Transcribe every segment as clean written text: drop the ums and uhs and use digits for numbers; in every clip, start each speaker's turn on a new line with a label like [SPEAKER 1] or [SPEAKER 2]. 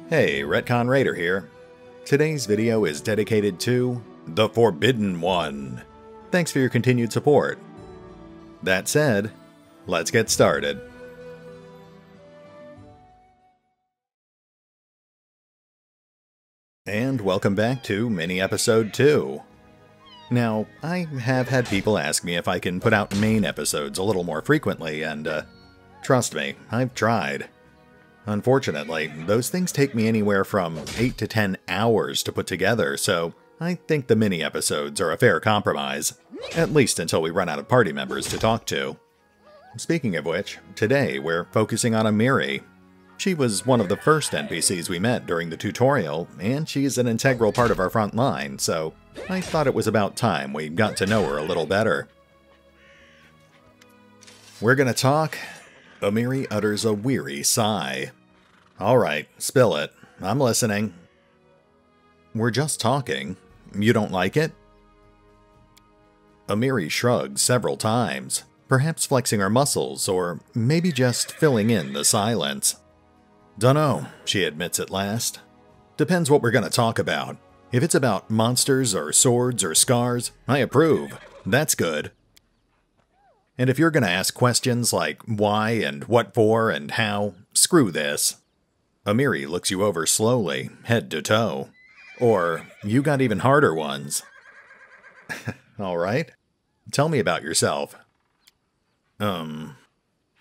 [SPEAKER 1] Hey, RetconRaider here. Today's video is dedicated to the Forbidden One. Thanks for your continued support. That said, let's get started. And welcome back to mini-episode 2. Now, I have had people ask me if I can put out main episodes a little more frequently, and trust me, I've tried. Unfortunately, those things take me anywhere from 8 to 10 hours to put together, so I think the mini-episodes are a fair compromise, at least until we run out of party members to talk to. Speaking of which, today we're focusing on Amiri. She was one of the first NPCs we met during the tutorial, and she's an integral part of our front line, so I thought it was about time we got to know her a little better. We're gonna talk. Amiri utters a weary sigh. Alright, spill it. I'm listening. We're just talking. You don't like it? Amiri shrugs several times, perhaps flexing her muscles, or maybe just filling in the silence. Dunno, she admits at last. Depends what we're gonna talk about. If it's about monsters or swords or scars, I approve. That's good. And if you're gonna ask questions like why and what for and how, screw this. Amiri looks you over slowly, head to toe. Or, you got even harder ones. Alright. Tell me about yourself.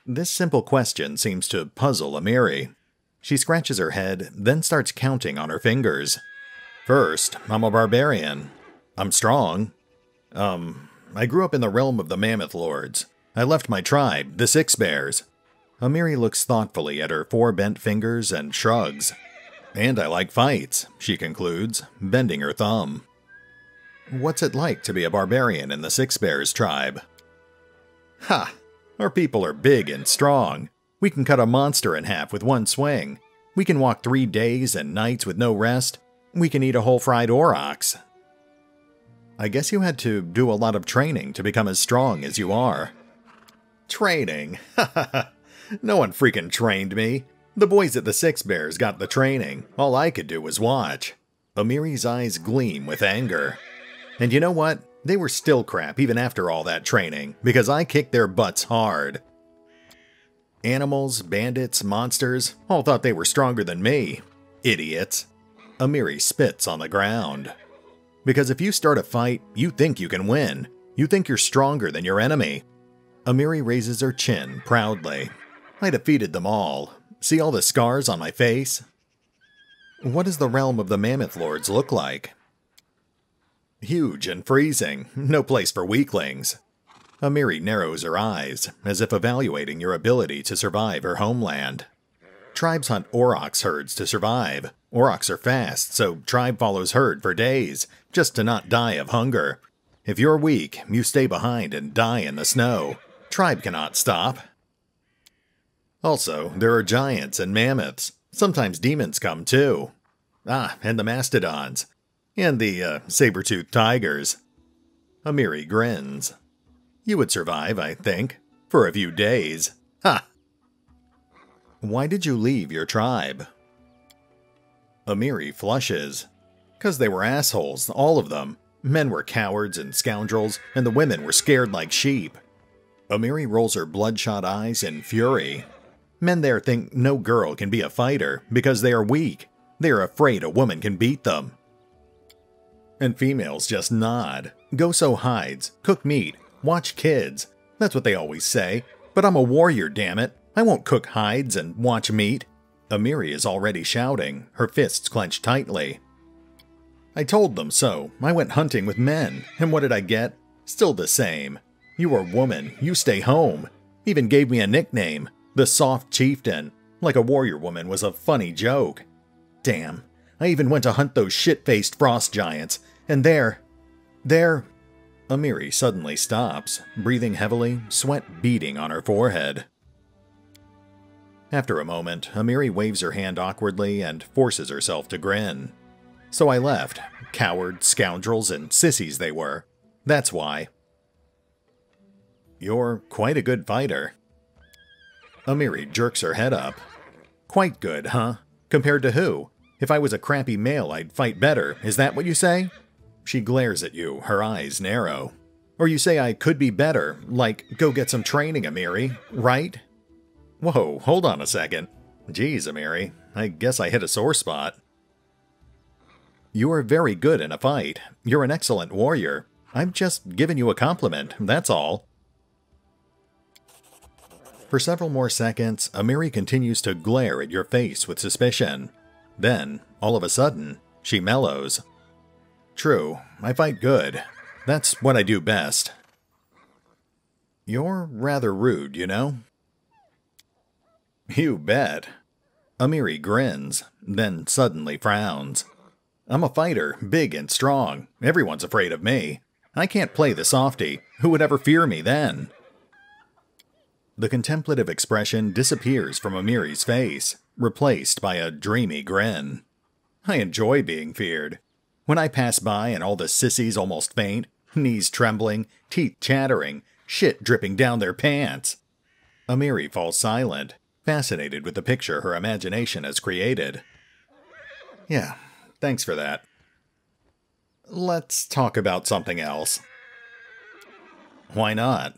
[SPEAKER 1] This simple question seems to puzzle Amiri. She scratches her head, then starts counting on her fingers. First, I'm a barbarian. I'm strong. I grew up in the realm of the Mammoth Lords. I left my tribe, the Six Bears. Amiri looks thoughtfully at her 4 bent fingers and shrugs. And I like fights, she concludes, bending her thumb. What's it like to be a barbarian in the Six Bears tribe? Ha! Our people are big and strong. We can cut a monster in half with one swing. We can walk 3 days and nights with no rest. We can eat a whole fried aurochs. I guess you had to do a lot of training to become as strong as you are. Training? No one freaking trained me. The boys at the Six Bears got the training. All I could do was watch. Amiri's eyes gleam with anger. And you know what? They were still crap even after all that training, because I kicked their butts hard. Animals, bandits, monsters, all thought they were stronger than me. Idiots. Amiri spits on the ground. Because if you start a fight, you think you can win. You think you're stronger than your enemy. Amiri raises her chin proudly. I defeated them all. See all the scars on my face? What does the realm of the Mammoth Lords look like? Huge and freezing. No place for weaklings. Amiri narrows her eyes, as if evaluating your ability to survive her homeland. Tribes hunt aurochs herds to survive. Aurochs are fast, so tribe follows herd for days, just to not die of hunger. If you're weak, you stay behind and die in the snow. Tribe cannot stop. Also, there are giants and mammoths. Sometimes demons come too. Ah, and the mastodons. And the saber-toothed tigers. Amiri grins. You would survive, I think. For a few days. Ha! Why did you leave your tribe? Amiri flushes. 'Cause they were assholes, all of them. Men were cowards and scoundrels, and the women were scared like sheep. Amiri rolls her bloodshot eyes in fury. Men there think no girl can be a fighter because they are weak. They are afraid a woman can beat them. And females just nod. Go sow hides, cook meat, watch kids. That's what they always say. But I'm a warrior, damn it. I won't cook hides and watch meat. Amiri is already shouting, her fists clenched tightly. I told them so. I went hunting with men. And what did I get? Still the same. You are a woman. You stay home. Even gave me a nickname. The Soft Chieftain. Like a warrior woman was a funny joke. Damn. I even went to hunt those shit-faced frost giants. And there... Amiri suddenly stops, breathing heavily, sweat beading on her forehead. After a moment, Amiri waves her hand awkwardly and forces herself to grin. So I left. Cowards, scoundrels, and sissies they were. That's why. You're quite a good fighter. Amiri jerks her head up. Quite good, huh? Compared to who? If I was a crappy male, I'd fight better. Is that what you say? She glares at you, her eyes narrow. Or you say I could be better, like, go get some training, Amiri, right? Whoa, hold on a second. Geez, Amiri, I guess I hit a sore spot. You are very good in a fight. You're an excellent warrior. I've just given you a compliment, that's all. For several more seconds, Amiri continues to glare at your face with suspicion. Then, all of a sudden, she mellows. True, I fight good. That's what I do best. You're rather rude, you know? You bet. Amiri grins, then suddenly frowns. I'm a fighter, big and strong. Everyone's afraid of me. I can't play the softy. Who would ever fear me then? The contemplative expression disappears from Amiri's face, replaced by a dreamy grin. I enjoy being feared. When I pass by and all the sissies almost faint, knees trembling, teeth chattering, shit dripping down their pants. Amiri falls silent, fascinated with the picture her imagination has created. Yeah, thanks for that. Let's talk about something else. Why not?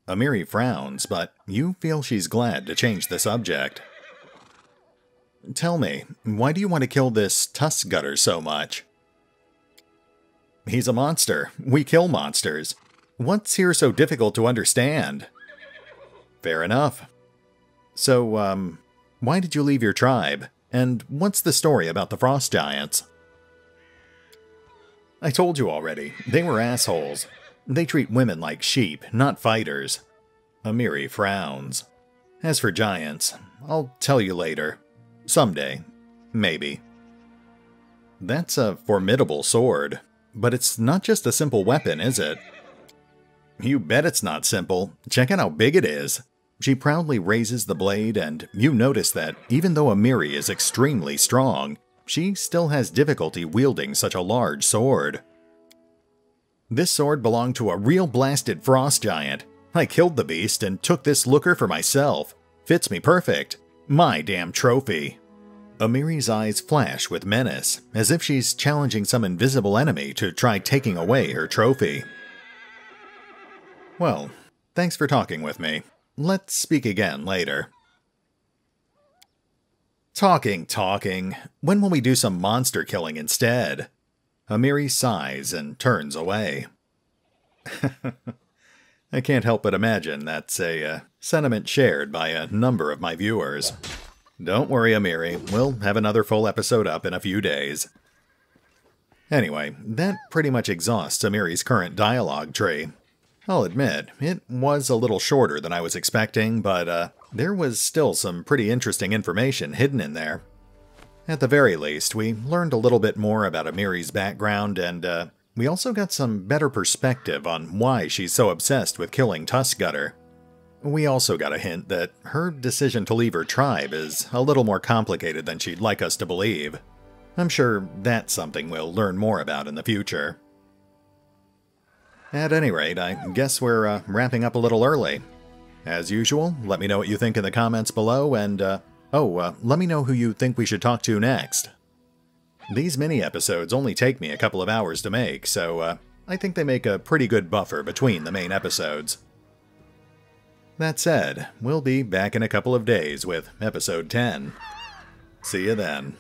[SPEAKER 1] Amiri frowns, but you feel she's glad to change the subject. Tell me, why do you want to kill this tusk gutter so much? He's a monster. We kill monsters. What's here so difficult to understand? Fair enough. So, why did you leave your tribe? And what's the story about the frost giants? I told you already. They were assholes. They treat women like sheep, not fighters. Amiri frowns. As for giants, I'll tell you later. Someday. Maybe. That's a formidable sword. But it's not just a simple weapon, is it? You bet it's not simple. Check out how big it is. She proudly raises the blade, and you notice that even though Amiri is extremely strong, she still has difficulty wielding such a large sword. This sword belonged to a real blasted frost giant. I killed the beast and took this looker for myself. Fits me perfect. My damn trophy. Amiri's eyes flash with menace, as if she's challenging some invisible enemy to try taking away her trophy. Well, thanks for talking with me. Let's speak again later. Talking. When will we do some monster killing instead? Amiri sighs and turns away. I can't help but imagine that's a sentiment shared by a number of my viewers. Don't worry, Amiri. We'll have another full episode up in a few days. Anyway, that pretty much exhausts Amiri's current dialogue tree. I'll admit, it was a little shorter than I was expecting, but there was still some pretty interesting information hidden in there. At the very least, we learned a little bit more about Amiri's background, and we also got some better perspective on why she's so obsessed with killing Tuskgutter. We also got a hint that her decision to leave her tribe is a little more complicated than she'd like us to believe. I'm sure that's something we'll learn more about in the future. At any rate, I guess we're wrapping up a little early. As usual, let me know what you think in the comments below, and let me know who you think we should talk to next. These mini-episodes only take me a couple of hours to make, so I think they make a pretty good buffer between the main episodes. That said, we'll be back in a couple of days with episode 10. See you then.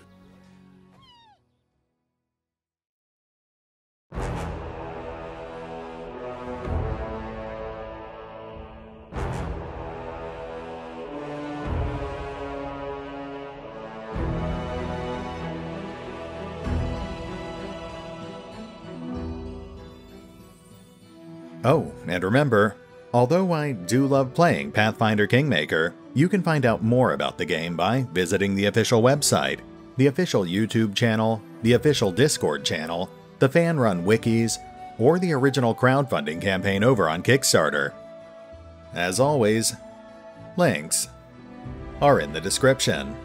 [SPEAKER 1] Oh, and remember, although I do love playing Pathfinder Kingmaker, you can find out more about the game by visiting the official website, the official YouTube channel, the official Discord channel, the fan-run wikis, or the original crowdfunding campaign over on Kickstarter. As always, links are in the description.